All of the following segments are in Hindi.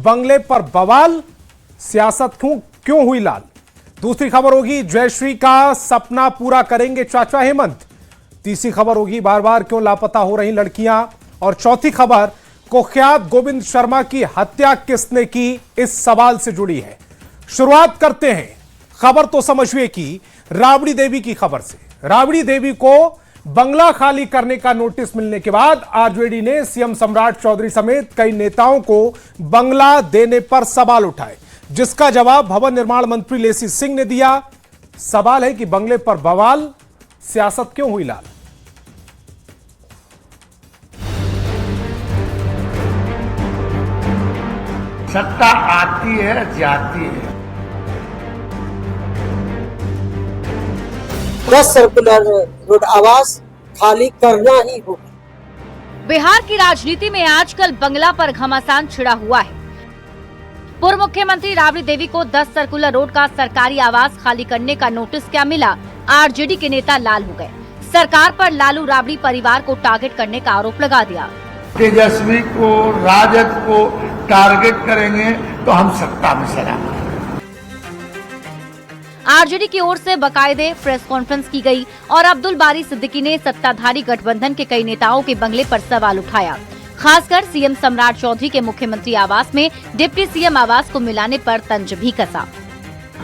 बंगले पर बवाल, सियासत क्यों हुई लाल। दूसरी खबर होगी जयश्री का सपना पूरा करेंगे चाचा हेमंत। तीसरी खबर होगी बार बार क्यों लापता हो रही लड़कियां। और चौथी खबर कुख्यात गोविंद शर्मा की हत्या किसने की, इस सवाल से जुड़ी है। शुरुआत करते हैं खबर तो समझिए कि राबड़ी देवी की खबर से। राबड़ी देवी को बंगला खाली करने का नोटिस मिलने के बाद आरजेडी ने सीएम सम्राट चौधरी समेत कई नेताओं को बंगला देने पर सवाल उठाए, जिसका जवाब भवन निर्माण मंत्री लेसी सिंह ने दिया। सवाल है कि बंगले पर बवाल, सियासत क्यों हुई लाल। सत्ता आती है जाती है। 10 सर्कुलर रोड आवास खाली करना ही होगा। बिहार की राजनीति में आजकल बंगला पर घमासान छिड़ा हुआ है। पूर्व मुख्यमंत्री राबड़ी देवी को 10 सर्कुलर रोड का सरकारी आवास खाली करने का नोटिस क्या मिला, आरजेडी के नेता लाल हो गए। सरकार पर लालू राबड़ी परिवार को टारगेट करने का आरोप लगा दिया। तेजस्वी को, राजद को टारगेट करेंगे तो हम सत्ता में सलाम। आरजेडी की ओर से बाकायदे प्रेस कॉन्फ्रेंस की गई और अब्दुल बारी सिद्दीकी ने सत्ताधारी गठबंधन के कई नेताओं के बंगले पर सवाल उठाया। खासकर सीएम सम्राट चौधरी के मुख्यमंत्री आवास में डिप्टी सीएम आवास को मिलाने पर तंज भी कसा।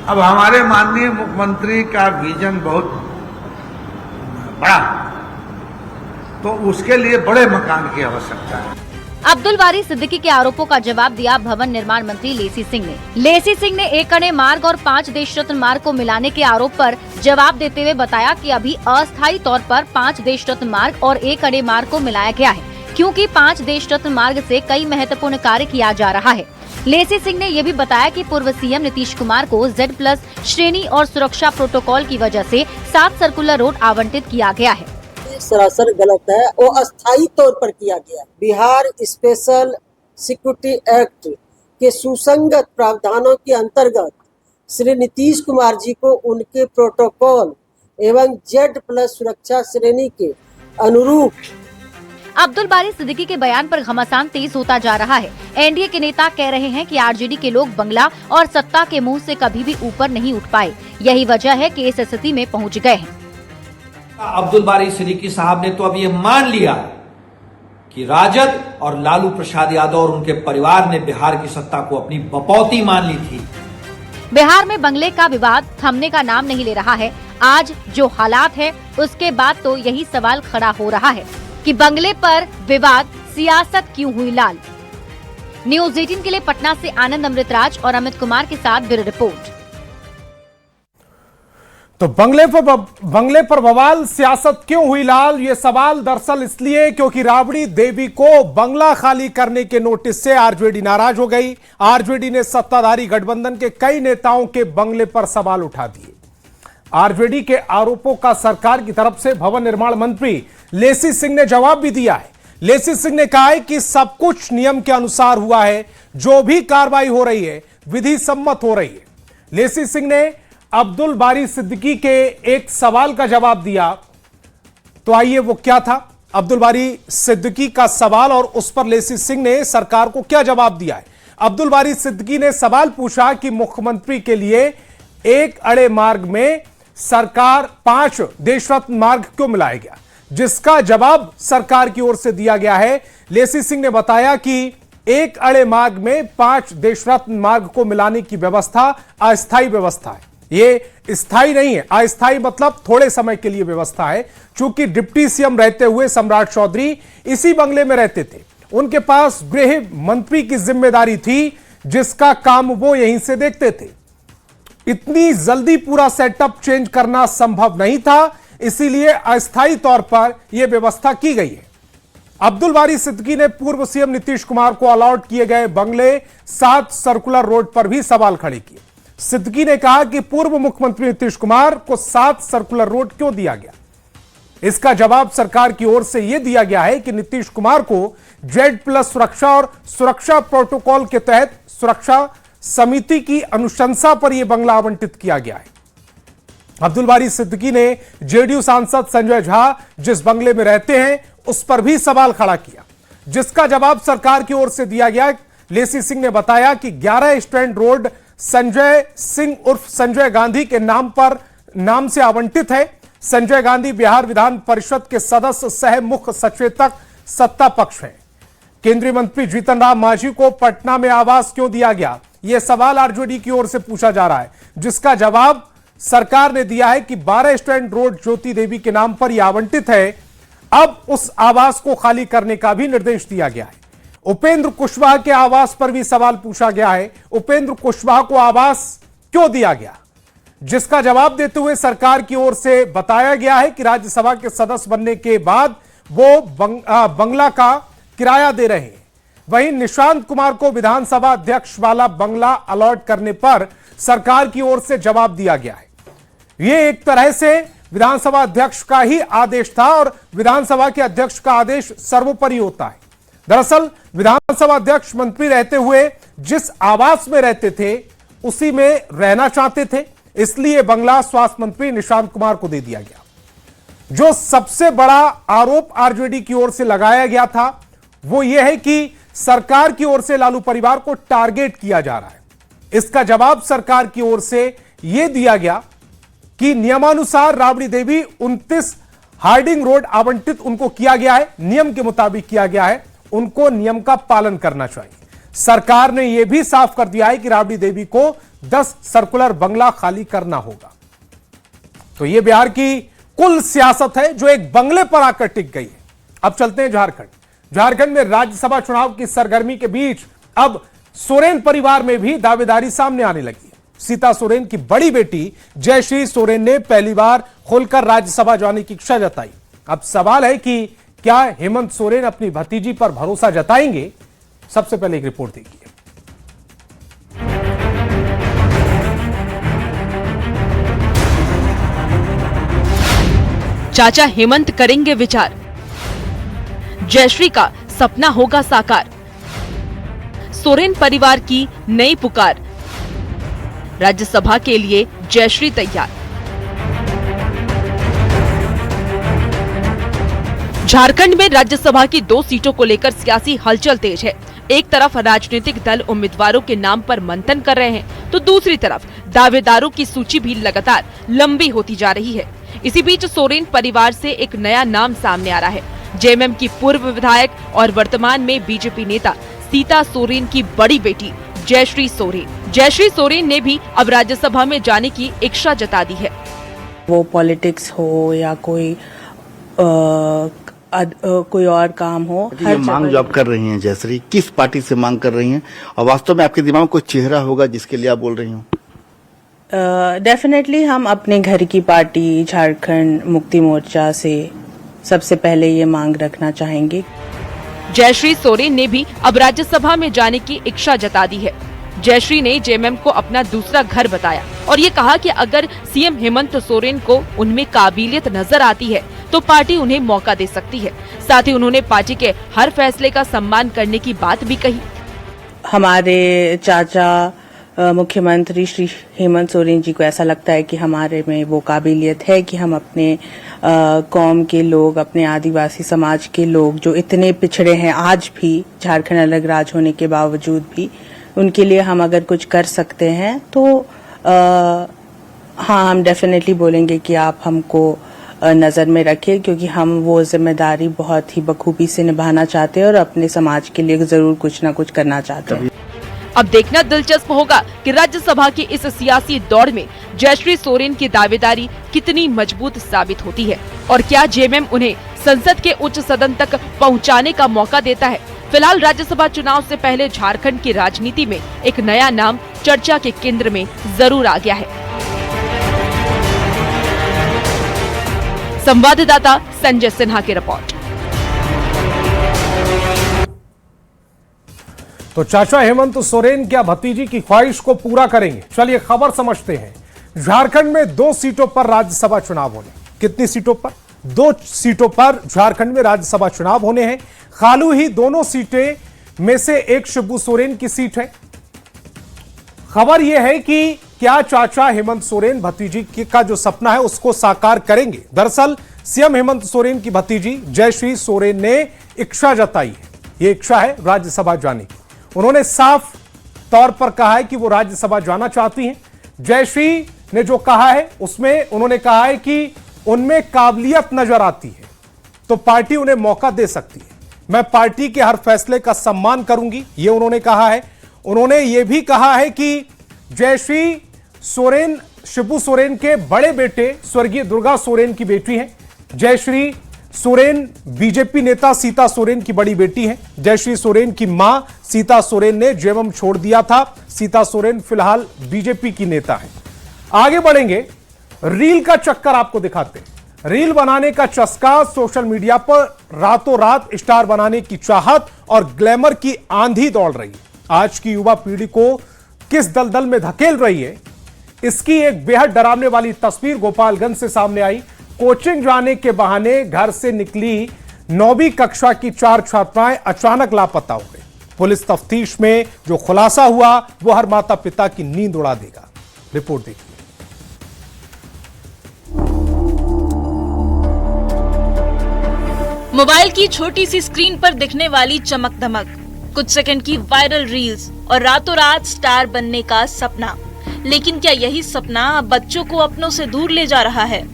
अब हमारे माननीय मुख्यमंत्री का विजन बहुत बड़ा, तो उसके लिए बड़े मकान की आवश्यकता है। अब्दुल बारी सिद्दीकी के आरोपों का जवाब दिया भवन निर्माण मंत्री लेसी सिंह ने। लेसी सिंह ने 1 अणे मार्ग और 5 देश रत्न मार्ग को मिलाने के आरोप पर जवाब देते हुए बताया कि अभी अस्थायी तौर पर 5 देश रत्न मार्ग और 1 अणे मार्ग को मिलाया गया है, क्योंकि 5 देश रत्न मार्ग से कई महत्वपूर्ण कार्य किया जा रहा है। लेसी सिंह ने यह भी बताया कि पूर्व सीएम नीतीश कुमार को Z+ श्रेणी और सुरक्षा प्रोटोकॉल की वजह से 7 सर्कुलर रोड आवंटित किया गया है। सरासर गलत है, वो अस्थायी तौर पर किया गया। बिहार स्पेशल सिक्योरिटी एक्ट के सुसंगत प्रावधानों के अंतर्गत श्री नीतीश कुमार जी को उनके प्रोटोकॉल एवं Z+ सुरक्षा श्रेणी के अनुरूप। अब्दुल बारी सिद्दीकी के बयान पर घमासान तेज होता जा रहा है। एनडीए के नेता कह रहे हैं कि आरजेडी के लोग बंगला और सत्ता के मुंह से कभी भी ऊपर नहीं उठ पाए, यही वजह है कि इस स्थिति में पहुंच गए हैं। अब्दुल बारी सिद्दीकी साहब ने तो अब ये मान लिया कि राजद और लालू प्रसाद यादव और उनके परिवार ने बिहार की सत्ता को अपनी बपौती मान ली थी। बिहार में बंगले का विवाद थमने का नाम नहीं ले रहा है। आज जो हालात है उसके बाद तो यही सवाल खड़ा हो रहा है कि बंगले पर विवाद, सियासत क्यों हुई लाल। न्यूज़ 18 के लिए पटना से आनंद अमृतराज और अमित कुमार के साथ ब्यूरो रिपोर्ट। तो बंगले पर बवाल, सियासत क्यों हुई लाल, ये सवाल दरअसल इसलिए क्योंकि राबड़ी देवी को बंगला खाली करने के नोटिस से आरजेडी नाराज हो गई। आरजेडी ने सत्ताधारी गठबंधन के कई नेताओं के बंगले पर सवाल उठा दिए। आरजेडी के आरोपों का सरकार की तरफ से भवन निर्माण मंत्री लेसी सिंह ने जवाब भी दिया है। लेसी सिंह ने कहा है कि सब कुछ नियम के अनुसार हुआ है, जो भी कार्रवाई हो रही है विधि सम्मत हो रही है। लेसी सिंह ने अब्दुल बारी सिद्दीकी के एक सवाल का जवाब दिया, तो आइए वो क्या था अब्दुल बारी सिद्दीकी का सवाल और उस पर लेसी सिंह ने सरकार को क्या जवाब दिया है। अब्दुल बारी सिद्दीकी ने सवाल पूछा कि मुख्यमंत्री के लिए 1 अणे मार्ग में सरकार 5 देश रत्न मार्ग क्यों मिलाया गया, जिसका जवाब सरकार की ओर से दिया गया है। लेसी सिंह ने बताया कि 1 अणे मार्ग में 5 देश रत्न मार्ग को मिलाने की व्यवस्था अस्थायी व्यवस्था है, ये स्थायी नहीं है। अस्थायी मतलब थोड़े समय के लिए व्यवस्था है। चूंकि डिप्टी सीएम रहते हुए सम्राट चौधरी इसी बंगले में रहते थे, उनके पास गृह मंत्री की जिम्मेदारी थी, जिसका काम वो यहीं से देखते थे। इतनी जल्दी पूरा सेटअप चेंज करना संभव नहीं था, इसीलिए अस्थायी तौर पर यह व्यवस्था की गई है। अब्दुल बारी सिद्दीकी ने पूर्व सीएम नीतीश कुमार को अलॉट किए गए बंगले 7 सर्कुलर रोड पर भी सवाल खड़े किए। सिद्दीकी ने कहा कि पूर्व मुख्यमंत्री नीतीश कुमार को 7 सर्कुलर रोड क्यों दिया गया। इसका जवाब सरकार की ओर से यह दिया गया है कि नीतीश कुमार को Z+ सुरक्षा और सुरक्षा प्रोटोकॉल के तहत सुरक्षा समिति की अनुशंसा पर यह बंगला आवंटित किया गया है। अब्दुल बारी सिद्दीकी ने जेडीयू सांसद संजय झा जिस बंगले में रहते हैं उस पर भी सवाल खड़ा किया, जिसका जवाब सरकार की ओर से दिया गया लेसी सिंह ने बताया कि 11 स्टैंड रोड संजय सिंह उर्फ संजय गांधी के नाम से आवंटित है। संजय गांधी बिहार विधान परिषद के सदस्य सह मुख्य सचेतक सत्ता पक्ष है। केंद्रीय मंत्री जीतन राम मांझी को पटना में आवास क्यों दिया गया, यह सवाल आरजेडी की ओर से पूछा जा रहा है, जिसका जवाब सरकार ने दिया है कि 12 स्टैंड रोड ज्योति देवी के नाम पर यह आवंटित है। अब उस आवास को खाली करने का भी निर्देश दिया गया है। उपेंद्र कुशवाहा के आवास पर भी सवाल पूछा गया है, उपेंद्र कुशवाहा को आवास क्यों दिया गया, जिसका जवाब देते हुए सरकार की ओर से बताया गया है कि राज्यसभा के सदस्य बनने के बाद वो बंगला का किराया दे रहे हैं। वहीं निशांत कुमार को विधानसभा अध्यक्ष वाला बंगला अलॉट करने पर सरकार की ओर से जवाब दिया गया है। यह एक तरह से विधानसभा अध्यक्ष का ही आदेश था और विधानसभा के अध्यक्ष का आदेश सर्वोपरि होता है। दरअसल विधानसभा अध्यक्ष मंत्री रहते हुए जिस आवास में रहते थे उसी में रहना चाहते थे, इसलिए बंगला स्वास्थ्य मंत्री निशांत कुमार को दे दिया गया। जो सबसे बड़ा आरोप आरजेडी की ओर से लगाया गया था वो यह है कि सरकार की ओर से लालू परिवार को टारगेट किया जा रहा है। इसका जवाब सरकार की ओर से यह दिया गया कि नियमानुसार राबड़ी देवी 29 हार्डिंग रोड आवंटित उनको किया गया है, नियम के मुताबिक किया गया है, उनको नियम का पालन करना चाहिए। सरकार ने यह भी साफ कर दिया है कि राबड़ी देवी को 10 सर्कुलर बंगला खाली करना होगा। तो यह बिहार की कुल सियासत है जो एक बंगले पर आकर टिक गई है। अब चलते हैं झारखंड में राज्यसभा चुनाव की सरगर्मी के बीच अब सोरेन परिवार में भी दावेदारी सामने आने लगी है। सीता सोरेन की बड़ी बेटी जयश्री सोरेन ने पहली बार खुलकर राज्यसभा जाने की इच्छा जताई। अब सवाल है कि क्या हेमंत सोरेन अपनी भतीजी पर भरोसा जताएंगे? सबसे पहले एक रिपोर्ट देखिए। चाचा हेमंत करेंगे विचार, जयश्री का सपना होगा साकार, सोरेन परिवार की नई पुकार, राज्यसभा के लिए जयश्री तैयार। झारखंड में राज्यसभा की 2 सीटों को लेकर सियासी हलचल तेज है। एक तरफ राजनीतिक दल उम्मीदवारों के नाम पर मंथन कर रहे हैं, तो दूसरी तरफ दावेदारों की सूची भी लगातार लंबी होती जा रही है। इसी बीच सोरेन परिवार से एक नया नाम सामने आ रहा है। जेएमएम की पूर्व विधायक और वर्तमान में बीजेपी नेता सीता सोरेन की बड़ी बेटी जयश्री सोरेन ने भी अब राज्यसभा में जाने की इच्छा जता दी है। वो पॉलिटिक्स हो या कोई और काम हो, ये मांग जो आप कर रही हैं जयश्री, किस पार्टी से मांग कर रही हैं और वास्तव में आपके दिमाग में कोई चेहरा होगा जिसके लिए आप बोल रही हो? डेफिनेटली हम अपने घर की पार्टी झारखंड मुक्ति मोर्चा से सबसे पहले ये मांग रखना चाहेंगे। जयश्री सोरेन ने भी अब राज्यसभा में जाने की इच्छा जता दी है। जयश्री ने जेएमएम को अपना दूसरा घर बताया और ये कहा कि अगर सीएम हेमंत सोरेन को उनमें काबिलियत नजर आती है तो पार्टी उन्हें मौका दे सकती है। साथ ही उन्होंने पार्टी के हर फैसले का सम्मान करने की बात भी कही। हमारे चाचा मुख्यमंत्री श्री हेमंत सोरेन जी को ऐसा लगता है कि हमारे में वो काबिलियत है कि हम अपने कौम के लोग, अपने आदिवासी समाज के लोग जो इतने पिछड़े हैं आज भी झारखंड अलग राज्य होने के बावजूद भी, उनके लिए हम अगर कुछ कर सकते हैं तो हाँ, हम डेफिनेटली बोलेंगे कि आप हमको नजर में रखें, क्योंकि हम वो जिम्मेदारी बहुत ही बखूबी से निभाना चाहते हैं और अपने समाज के लिए जरूर कुछ न कुछ करना चाहते हैं। अब देखना दिलचस्प होगा कि राज्यसभा की इस सियासी दौड़ में जयश्री सोरेन की दावेदारी कितनी मजबूत साबित होती है और क्या जेएमएम उन्हें संसद के उच्च सदन तक पहुंचाने का मौका देता है। फिलहाल राज्यसभा चुनाव से पहले झारखंड की राजनीति में एक नया नाम चर्चा के केंद्र में जरूर आ गया है। संवाददाता संजय सिन्हा की रिपोर्ट। तो चाचा हेमंत सोरेन क्या भतीजी की ख्वाहिश को पूरा करेंगे? चलिए खबर समझते हैं। झारखंड में 2 सीटों पर राज्यसभा चुनाव होने। कितनी सीटों पर? 2 सीटों पर झारखंड में राज्यसभा चुनाव होने हैं। खालू ही दोनों सीटें में से एक शिबू सोरेन की सीट है। खबर यह है कि क्या चाचा हेमंत सोरेन भतीजी का जो सपना है उसको साकार करेंगे। दरअसल सीएम हेमंत सोरेन की भतीजी जयश्री सोरेन ने इच्छा जताई है। यह इच्छा है राज्यसभा जाने की। उन्होंने साफ तौर पर कहा है कि वो राज्यसभा जाना चाहती हैं। जयश्री ने जो कहा है उसमें उन्होंने कहा है कि उनमें काबिलियत नजर आती है तो पार्टी उन्हें मौका दे सकती है। मैं पार्टी के हर फैसले का सम्मान करूंगी, ये उन्होंने कहा है। उन्होंने ये भी कहा है कि जयश्री सोरेन शिबू सोरेन के बड़े बेटे स्वर्गीय दुर्गा सोरेन की बेटी हैं। जयश्री सोरेन बीजेपी नेता सीता सोरेन की बड़ी बेटी हैं। जयश्री सोरेन की मां सीता सोरेन ने जेएमएम छोड़ दिया था। सीता सोरेन फिलहाल बीजेपी की नेता है। आगे बढ़ेंगे, रील का चक्कर आपको दिखाते हैं। रील बनाने का चस्का, सोशल मीडिया पर रातों रात स्टार बनाने की चाहत और ग्लैमर की आंधी दौड़ रही है। आज की युवा पीढ़ी को किस दलदल में धकेल रही है, इसकी एक बेहद डरावने वाली तस्वीर गोपालगंज से सामने आई। कोचिंग जाने के बहाने घर से निकली 9वीं कक्षा की 4 छात्राएं अचानक लापता हो गई। पुलिस तफ्तीश में जो खुलासा हुआ वो हर माता पिता की नींद उड़ा देगा। रिपोर्ट देखिए। मोबाइल की छोटी सी स्क्रीन पर दिखने वाली चमक दमक, कुछ सेकंड की वायरल रील्स और रातों रात स्टार बनने का सपना। लेकिन क्या यही सपना बच्चों को अपनों से दूर ले जा रहा है?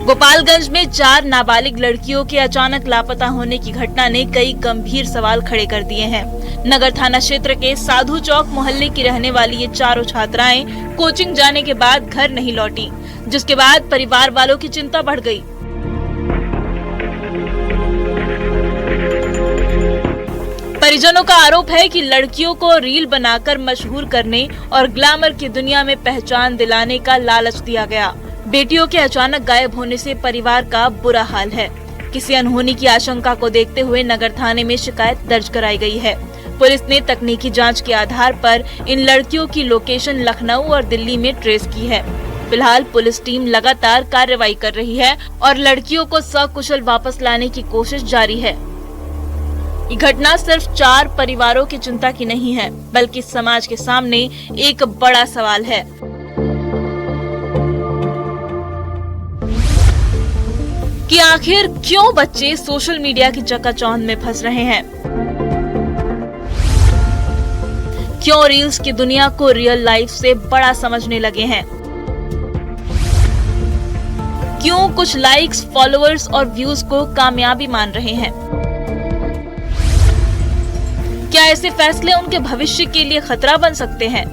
गोपालगंज में 4 नाबालिग लड़कियों के अचानक लापता होने की घटना ने कई गंभीर सवाल खड़े कर दिए हैं। नगर थाना क्षेत्र के साधु चौक मोहल्ले की रहने वाली ये चारों छात्राएं कोचिंग जाने के बाद घर नहीं लौटी, जिसके बाद परिवार वालों की चिंता बढ़ गई। परिजनों का आरोप है कि लड़कियों को रील बनाकर मशहूर करने और ग्लैमर की दुनिया में पहचान दिलाने का लालच दिया गया। बेटियों के अचानक गायब होने से परिवार का बुरा हाल है। किसी अनहोनी की आशंका को देखते हुए नगर थाने में शिकायत दर्ज कराई गई है। पुलिस ने तकनीकी जांच के आधार पर इन लड़कियों की लोकेशन लखनऊ और दिल्ली में ट्रेस की है। फिलहाल पुलिस टीम लगातार कार्रवाई कर रही है और लड़कियों को सकुशल वापस लाने की कोशिश जारी है। ये घटना सिर्फ 4 परिवारों की चिंता की नहीं है, बल्कि समाज के सामने एक बड़ा सवाल है। कि आखिर क्यों बच्चे सोशल मीडिया की चकाचौंध में फंस रहे हैं? क्यों रील्स की दुनिया को रियल लाइफ से बड़ा समझने लगे हैं? क्यों कुछ लाइक्स, फॉलोअर्स और व्यूज को कामयाबी मान रहे हैं? क्या ऐसे फैसले उनके भविष्य के लिए खतरा बन सकते हैं?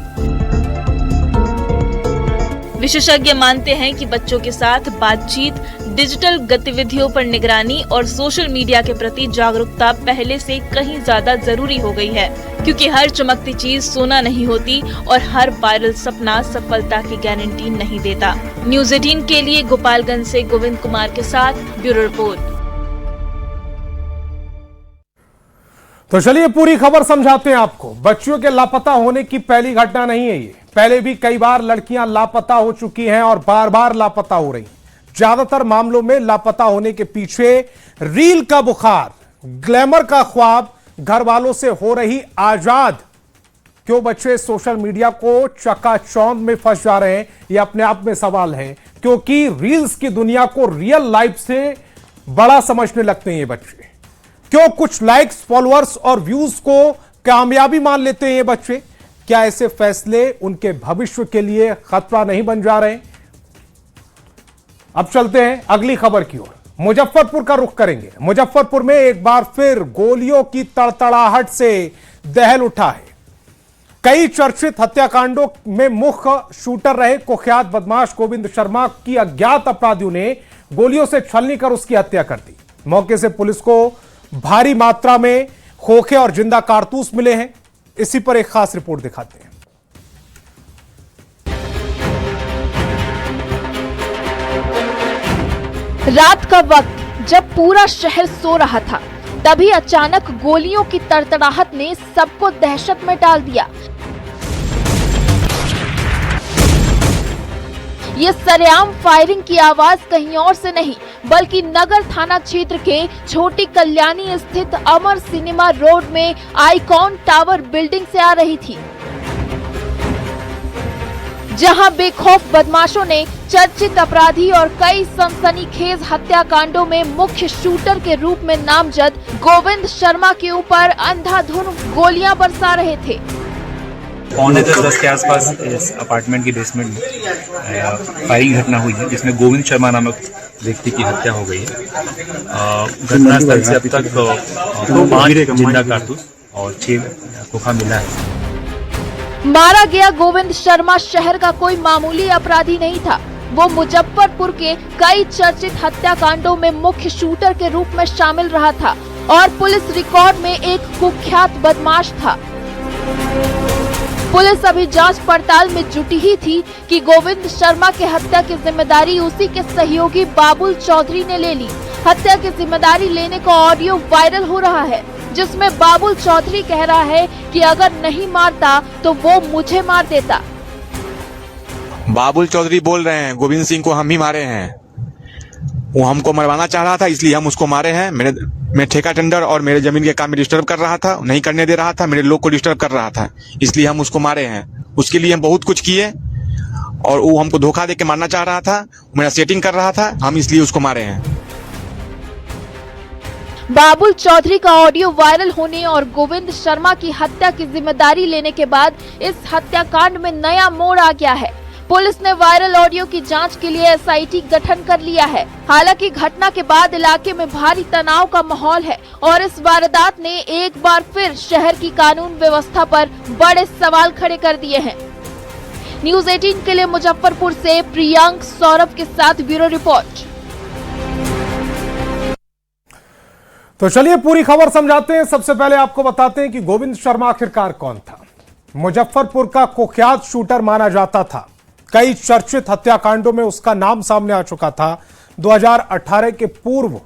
विशेषज्ञ मानते हैं कि बच्चों के साथ बातचीत, डिजिटल गतिविधियों पर निगरानी और सोशल मीडिया के प्रति जागरूकता पहले से कहीं ज्यादा जरूरी हो गई है, क्योंकि हर चमकती चीज सोना नहीं होती और हर वायरल सपना सफलता की गारंटी नहीं देता। न्यूज़ 18 के लिए गोपालगंज से गोविंद कुमार के साथ ब्यूरो रिपोर्ट। तो चलिए पूरी खबर समझाते हैं आपको। बच्चियों के लापता होने की पहली घटना नहीं है ये। पहले भी कई बार लड़कियां लापता हो चुकी हैं और बार बार लापता हो रही। ज्यादातर मामलों में लापता होने के पीछे रील का बुखार, ग्लैमर का ख्वाब, घर वालों से हो रही आजाद। क्यों बच्चे सोशल मीडिया को चकाचौंध में फंस जा रहे हैं, यह अपने आप में सवाल है, क्योंकि रील्स की दुनिया को रियल लाइफ से बड़ा समझने लगते हैं ये बच्चे। क्यों कुछ लाइक्स, फॉलोअर्स और व्यूज को कामयाबी मान लेते हैं ये बच्चे? क्या ऐसे फैसले उनके भविष्य के लिए खतरा नहीं बन जा रहे? अब चलते हैं अगली खबर की ओर। मुजफ्फरपुर का रुख करेंगे। मुजफ्फरपुर में एक बार फिर गोलियों की तड़तड़ाहट से दहल उठा है। कई चर्चित हत्याकांडों में मुख्य शूटर रहे कुख्यात बदमाश गोविंद शर्मा की अज्ञात अपराधियों ने गोलियों से छलनी कर उसकी हत्या कर दी। मौके से पुलिस को भारी मात्रा में खोखे और जिंदा कारतूस मिले हैं। इसी पर एक खास रिपोर्ट दिखाते हैं। रात का वक्त जब पूरा शहर सो रहा था, तभी अचानक गोलियों की तड़तड़ाहट ने सबको दहशत में डाल दिया। ये सरेआम फायरिंग की आवाज कहीं और से नहीं, बल्कि नगर थाना क्षेत्र के छोटी कल्याणी स्थित अमर सिनेमा रोड में आइकॉन टावर बिल्डिंग से आ रही थी, जहां बेखौफ बदमाशों ने चर्चित अपराधी और कई सनसनीखेज हत्याकांडों में मुख्य शूटर के रूप में नामजद गोविंद शर्मा के ऊपर अंधाधुंध गोलियां बरसा रहे थे। 9:10 के आसपास इस अपार्टमेंट के बेसमेंट में फायरिंग घटना हुई है, जिसमें गोविंद शर्मा नामक व्यक्ति की हत्या हो गई है। घटनास्थल से अब तक 5 जिंदा कारतूस और 6 खोखा मिला है। मारा गया गोविंद शर्मा शहर का कोई मामूली अपराधी नहीं था। वो मुजफ्फरपुर के कई चर्चित हत्याकांडों में मुख्य शूटर के रूप में शामिल रहा था और पुलिस रिकॉर्ड में एक कुख्यात बदमाश था। पुलिस अभी जांच पड़ताल में जुटी ही थी कि गोविंद शर्मा के हत्या की जिम्मेदारी उसी के सहयोगी बाबुल चौधरी ने ले ली। हत्या की जिम्मेदारी लेने का ऑडियो वायरल हो रहा है, जिसमें बाबुल चौधरी कह रहा है कि अगर नहीं मारता तो वो मुझे मार देता। बाबुल चौधरी बोल रहे हैं गोविंद सिंह को हम ही मारे हैं, वो हमको मरवाना चाह रहा था इसलिए हम उसको मारे हैं। मैं ठेका टेंडर और मेरे जमीन के काम में डिस्टर्ब कर रहा था, नहीं करने दे रहा था, मेरे लोग को डिस्टर्ब कर रहा था, इसलिए हम उसको मारे हैं। उसके लिए हम बहुत कुछ किए और वो हमको धोखा दे के मारना चाह रहा था, मेरा सेटिंग कर रहा था, हम इसलिए उसको मारे हैं। बाबुल चौधरी का ऑडियो वायरल होने और गोविंद शर्मा की हत्या की जिम्मेदारी लेने के बाद इस हत्याकांड में नया मोड़ आ गया है। पुलिस ने वायरल ऑडियो की जांच के लिए एसआईटी गठन कर लिया है। हालांकि घटना के बाद इलाके में भारी तनाव का माहौल है और इस वारदात ने एक बार फिर शहर की कानून व्यवस्था पर बड़े सवाल खड़े कर दिए हैं। न्यूज़ 18 के लिए मुजफ्फरपुर से प्रियांक सौरभ के साथ ब्यूरो रिपोर्ट। तो चलिए पूरी खबर समझाते हैं। सबसे पहले आपको बताते हैं कि गोविंद शर्मा आखिरकार कौन था। मुजफ्फरपुर का कुख्यात शूटर माना जाता था। कई चर्चित हत्याकांडों में उसका नाम सामने आ चुका था। 2018 के पूर्व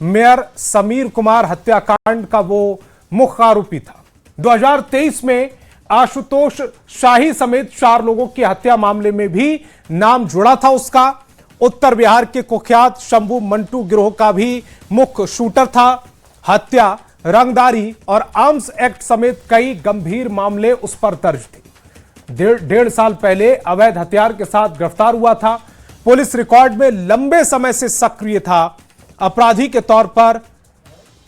मेयर समीर कुमार हत्याकांड का वो मुख्य आरोपी था। 2023 में आशुतोष शाही समेत 4 लोगों की हत्या मामले में भी नाम जुड़ा था उसका। उत्तर बिहार के कुख्यात शंभू मंटू गिरोह का भी मुख्य शूटर था। हत्या, रंगदारी और आर्म्स एक्ट समेत कई गंभीर मामले उस पर दर्ज थे। 1.5 साल पहले अवैध हथियार के साथ गिरफ्तार हुआ था। पुलिस रिकॉर्ड में लंबे समय से सक्रिय था। अपराधी के तौर पर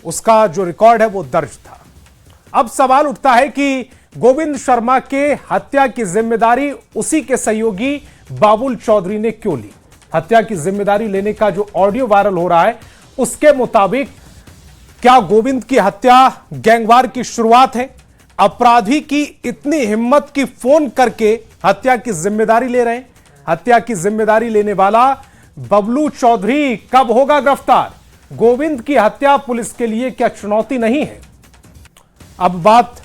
उसका जो रिकॉर्ड है वो दर्ज था। अब सवाल उठता है कि गोविंद शर्मा के हत्या की जिम्मेदारी उसी के सहयोगी बाबुल चौधरी ने क्यों ली। हत्या की जिम्मेदारी लेने का जो ऑडियो वायरल हो रहा है उसके मुताबिक क्या गोविंद की हत्या गैंगवार की शुरुआत है? अपराधी की इतनी हिम्मत की फोन करके हत्या की जिम्मेदारी ले रहे हैं। हत्या की जिम्मेदारी लेने वाला बबलू चौधरी कब होगा गिरफ्तार? गोविंद की हत्या पुलिस के लिए क्या चुनौती नहीं है? अब बात